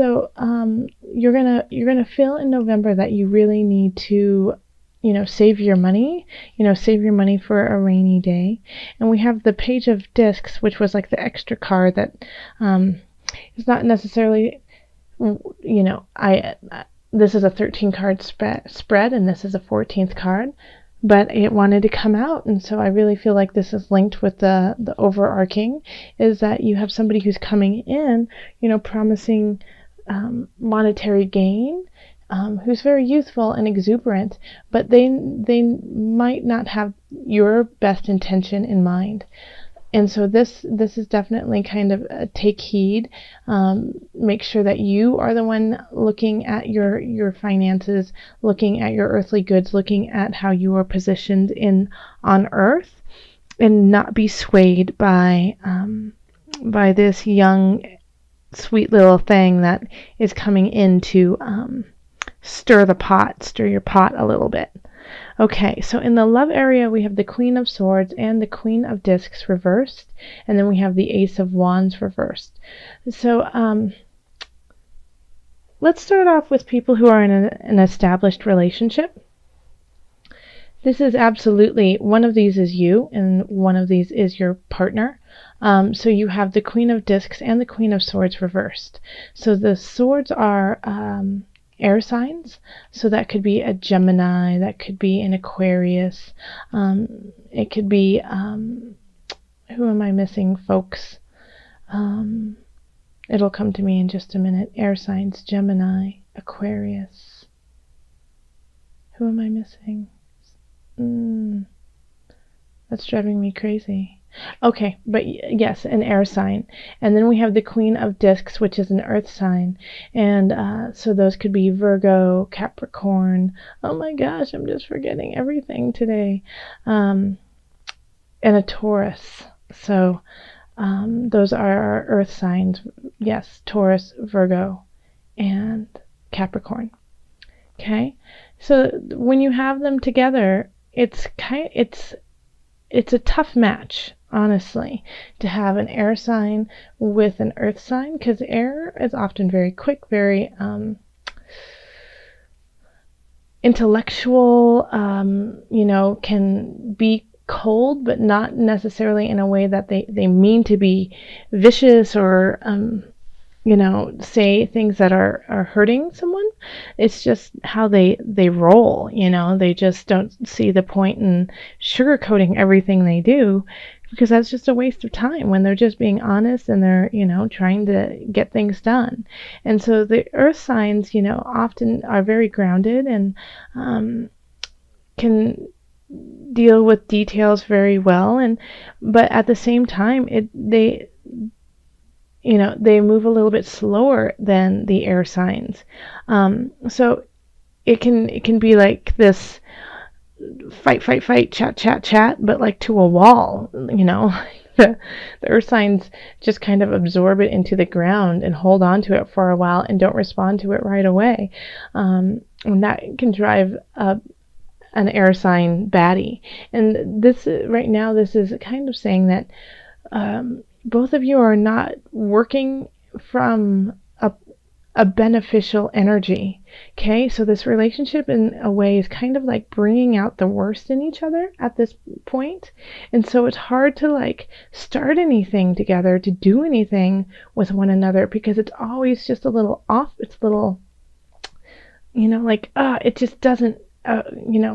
So you're gonna feel in November that you really need to, save your money, save your money for a rainy day. And we have the Page of Discs, which was like the extra card that is not necessarily, this is a 13 card spread, and this is a 14th card, but it wanted to come out. And so I really feel like this is linked with the overarching, is that you have somebody who's coming in, promising monetary gain, who's very youthful and exuberant, but they might not have your best intention in mind. And so this is definitely kind of a take heed. Make sure that you are the one looking at your finances, looking at your earthly goods, looking at how you are positioned on earth, and not be swayed by this young, sweet little thing that is coming in to stir your pot a little bit. Okay, so in the love area, we have the Queen of Swords and the Queen of Discs reversed, and then we have the Ace of Wands reversed. So let's start off with people who are in an established relationship. This is absolutely, one of these is you, and one of these is your partner. So you have the Queen of Discs and the Queen of Swords reversed. So the swords are air signs, so that could be a Gemini, that could be an Aquarius, it could be who am I missing, folks? It'll come to me in just a minute. Air signs: Gemini, Aquarius. Who am I missing? That's driving me crazy. Okay, but yes, an air sign. And then we have the Queen of Discs, which is an earth sign. And so those could be Virgo, Capricorn. Oh my gosh, I'm just forgetting everything today. And a Taurus. So those are our earth signs. Yes, Taurus, Virgo, and Capricorn. Okay, so when you have them together, it's a tough match, honestly, to have an air sign with an earth sign, because air is often very quick, very intellectual, can be cold, but not necessarily in a way that they mean to be vicious or say things that are hurting someone. It's just how they roll, they just don't see the point in sugarcoating everything they do, because that's just a waste of time when they're just being honest and they're, trying to get things done. And so the earth signs, often are very grounded and can deal with details very well, but at the same time they move a little bit slower than the air signs. So it can be like this fight, chat, but like to a wall, The earth signs just kind of absorb it into the ground and hold on to it for a while and don't respond to it right away. And that can drive up an air sign batty. And this right now, this is kind of saying that both of you are not working from a beneficial energy. Okay, so this relationship in a way is kind of like bringing out the worst in each other at this point. And so it's hard to like start anything together, to do anything with one another, because it's always just a little off. It's a little, it just doesn't,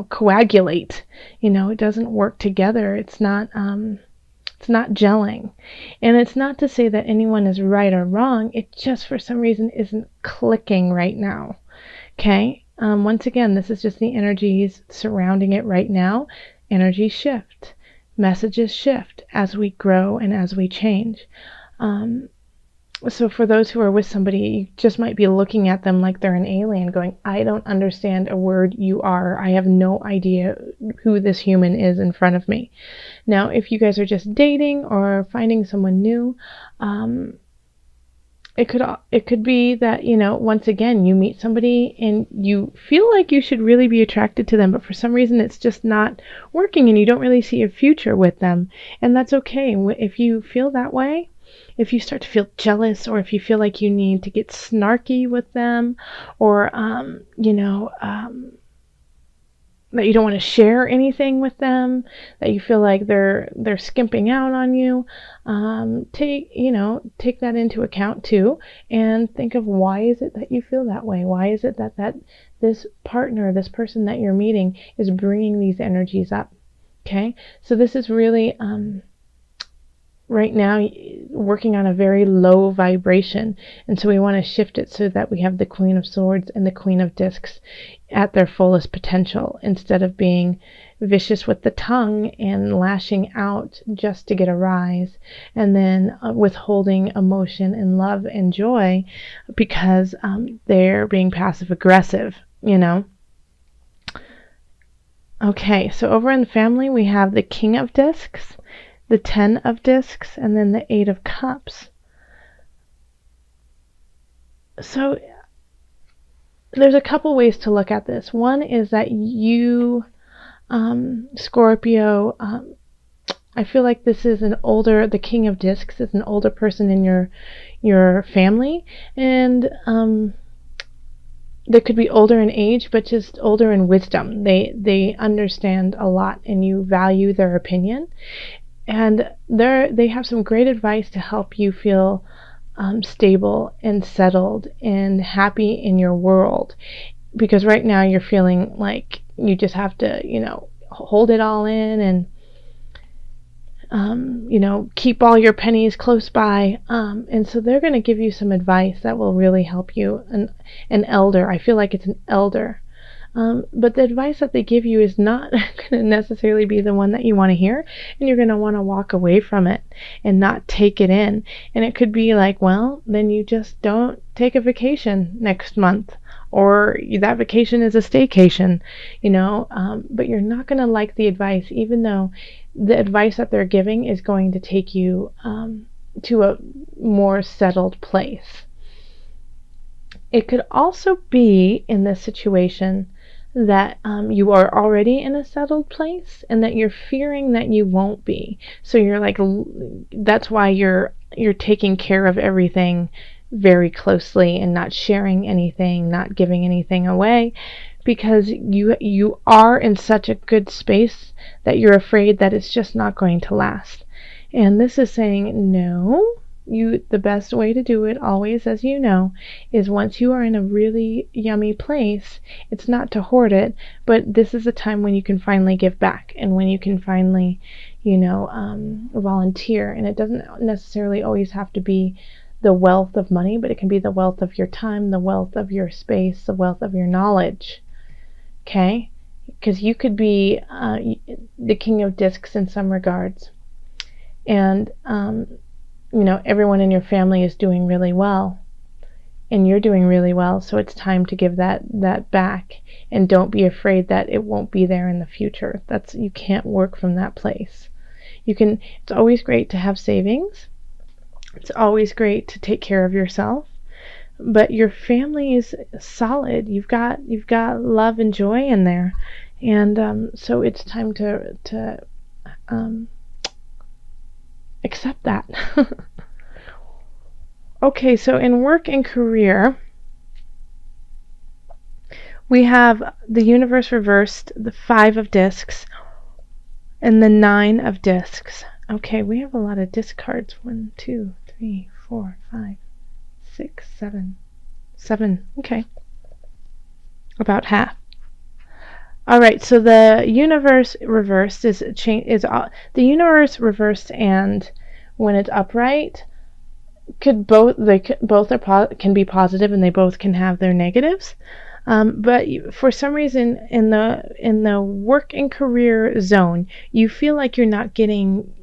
coagulate. It doesn't work together. It's not gelling. And it's not to say that anyone is right or wrong. It just for some reason isn't clicking right now. Okay? Once again, this is just the energies surrounding it right now. Energies shift. Messages shift as we grow and as we change. So for those who are with somebody, you just might be looking at them like they're an alien, going, I don't understand a word you are. I have no idea who this human is in front of me. Now, if you guys are just dating or finding someone new, it could be that, once again, you meet somebody and you feel like you should really be attracted to them, but for some reason it's just not working and you don't really see a future with them. And that's okay. If you feel that way, if you start to feel jealous, or if you feel like you need to get snarky with them, or that you don't want to share anything with them, that you feel like they're skimping out on you, take that into account too, and think of, why is it that you feel that way? Why is it that this partner, this person that you're meeting, is bringing these energies up? Okay, so this is really right now working on a very low vibration, and so we want to shift it so that we have the Queen of Swords and the Queen of Discs at their fullest potential, instead of being vicious with the tongue and lashing out just to get a rise, and then withholding emotion and love and joy because they're being passive aggressive, Okay, so over in the family we have the King of Discs, the 10 of Discs, and then the 8 of Cups. So there's a couple ways to look at this. One is that you, Scorpio, I feel like this is the King of Discs is an older person in your family, and they could be older in age, but just older in wisdom. They understand a lot, and you value their opinion. And they have some great advice to help you feel stable and settled and happy in your world. Because right now you're feeling like you just have to, hold it all in and, keep all your pennies close by. And so they're going to give you some advice that will really help you. An elder, I feel like it's an elder. But the advice that they give you is not going to necessarily be the one that you want to hear, and you're going to want to walk away from it and not take it in. And it could be like, well, then you just don't take a vacation next month, or that vacation is a staycation, but you're not going to like the advice, even though the advice that they're giving is going to take you to a more settled place. It could also be in this situation that you are already in a settled place, and that you're fearing that you won't be. So you're like, that's why you're taking care of everything very closely and not sharing anything, not giving anything away, because you are in such a good space that you're afraid that it's just not going to last. And this is saying, no, the best way to do it, always, as you know, is once you are in a really yummy place, it's not to hoard it, but this is a time when you can finally give back, and when you can finally, volunteer. And it doesn't necessarily always have to be the wealth of money, but it can be the wealth of your time, the wealth of your space, the wealth of your knowledge. Okay? Because you could be the King of Discs in some regards, and everyone in your family is doing really well, and you're doing really well, so it's time to give that back, and don't be afraid that it won't be there in the future. You can't work from that place. It's always great to have savings. It's always great to take care of yourself, but your family is solid. You've got love and joy in there, and so it's time to accept that. Okay, so in work and career, we have the universe reversed, the 5 of Discs, and the 9 of Discs. Okay, we have a lot of disc cards. 1, 2, 3, 4, 5, 6, 7. 7. Okay. About half. All right, so the universe reversed is the universe reversed, and when it's upright, can be positive, and they both can have their negatives. But for some reason in the work and career zone, you feel like you're not getting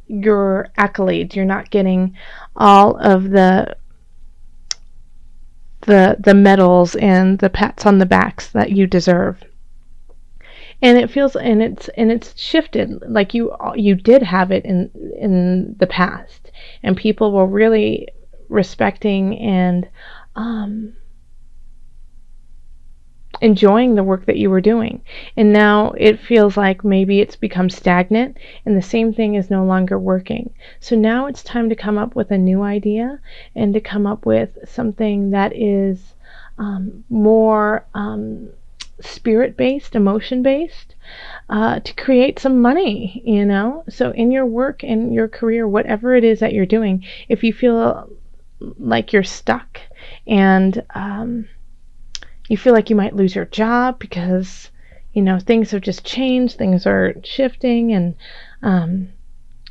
your accolades. You're not getting all of the medals and the pats on the backs that you deserve. And it feels, and it's shifted. Like you did have it in the past, and people were really respecting and enjoying the work that you were doing. And now it feels like maybe it's become stagnant and the same thing is no longer working. So now it's time to come up with a new idea and to come up with something that is more spirit-based, emotion-based, to create some money, So in your work, in your career, whatever it is that you're doing, if you feel like you're stuck and you feel like you might lose your job because, things have just changed, things are shifting, and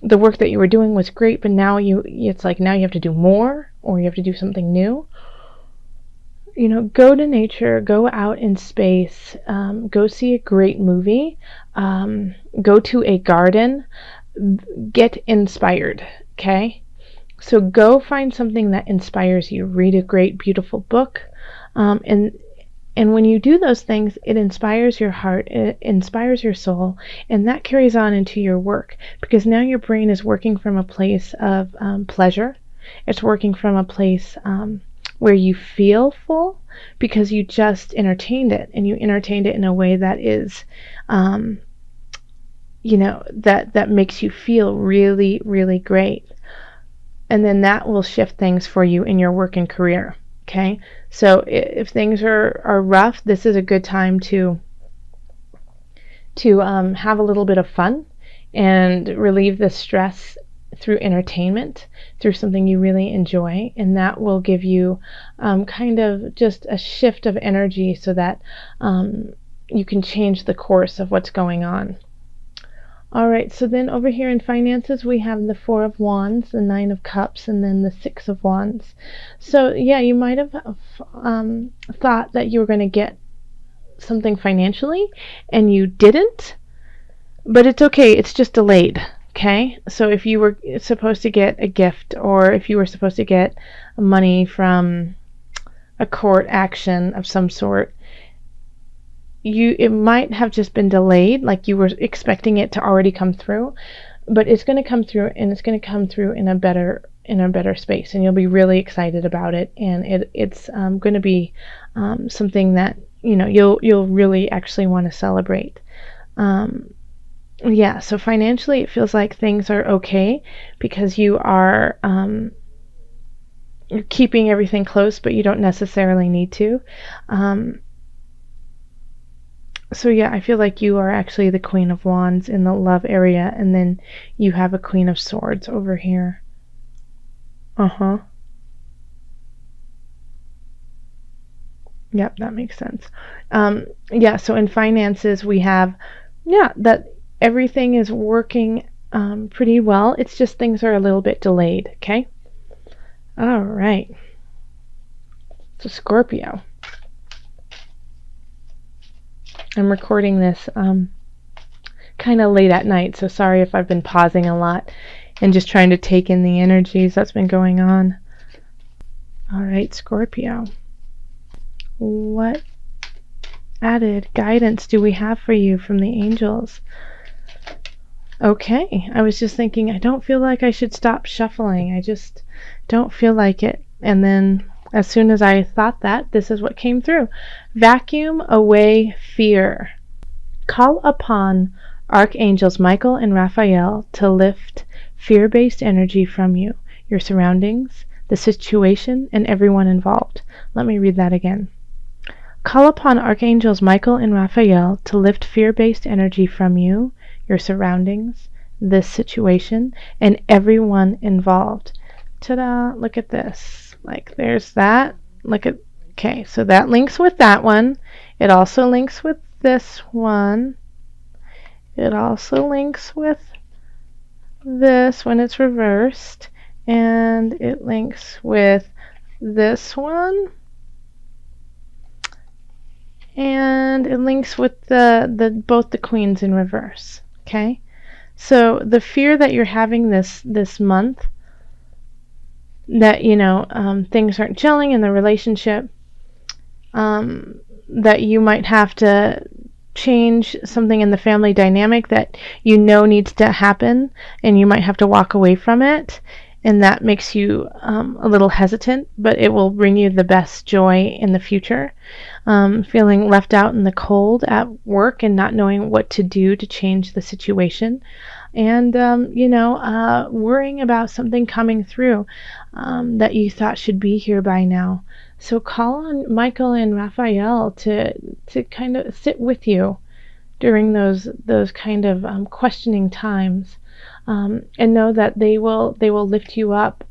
the work that you were doing was great, but now it's like now you have to do more or you have to do something new. Go to nature, go out in space, go see a great movie, go to a garden, get inspired, okay? So go find something that inspires you. Read a great, beautiful book, and when you do those things, it inspires your heart, it inspires your soul, and that carries on into your work, because now your brain is working from a place of pleasure. It's working from a place where you feel full because you just entertained it, and you entertained it in a way that is, that makes you feel really, really great. And then that will shift things for you in your work and career. Okay, so if things are rough, this is a good time to have a little bit of fun and relieve the stress through entertainment, through something you really enjoy, and that will give you kind of just a shift of energy so that you can change the course of what's going on. All right, so then over here in finances, we have the 4 of Wands, the 9 of Cups, and then the 6 of Wands. So yeah, you might have thought that you were going to get something financially, and you didn't, but it's okay, it's just delayed, okay? So if you were supposed to get a gift, or if you were supposed to get money from a court action of some sort, it might have just been delayed, like you were expecting it to already come through, but it's going to come through, and it's going to come through in a better space, and you'll be really excited about it, and it's going to be something that you'll really actually want to celebrate. Yeah, so financially it feels like things are okay because you are you're keeping everything close, but you don't necessarily need to. So yeah, I feel like you are actually the Queen of Wands in the love area, and then you have a Queen of Swords over here. Yep, that makes sense. Yeah, so in finances we have, that everything is working pretty well. It's just things are a little bit delayed, okay? All right. So Scorpio. I'm recording this kind of late at night, so sorry if I've been pausing a lot and just trying to take in the energies that's been going on. All right, Scorpio. What added guidance do we have for you from the angels? Okay, I was just thinking, I don't feel like I should stop shuffling. I just don't feel like it. And then as soon as I thought that, this is what came through. Vacuum away fear. Call upon Archangels Michael and Raphael to lift fear-based energy from you, your surroundings, the situation, and everyone involved. Let me read that again. Call upon Archangels Michael and Raphael to lift fear-based energy from you, your surroundings, this situation, and everyone involved. Ta-da! Look at this. Like, there's that. Look at, okay, so that links with that one. It also links with this one. It also links with this when it's reversed. And it links with this one. And it links with both the queens in reverse. Okay? So the fear that you're having this month, that things aren't gelling in the relationship, that you might have to change something in the family dynamic that needs to happen, and you might have to walk away from it, and that makes you a little hesitant, but it will bring you the best joy in the future. Feeling left out in the cold at work and not knowing what to do to change the situation, and worrying about something coming through that you thought should be here by now. So call on Michael and Raphael to kind of sit with you during those kind of questioning times, and know that they will lift you up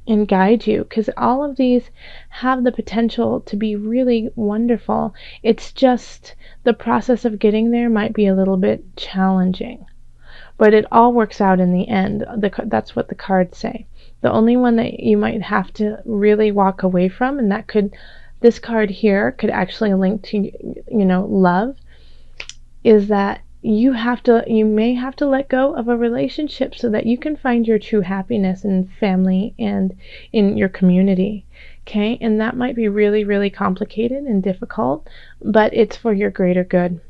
and guide you, because all of these have the potential to be really wonderful. It's just the process of getting there might be a little bit challenging, but it all works out in the end. That's what the cards say. The only one that you might have to really walk away from, and this card here could actually link to love, is that you may have to let go of a relationship so that you can find your true happiness in family and in your community. Okay, and that might be really, really complicated and difficult, but it's for your greater good.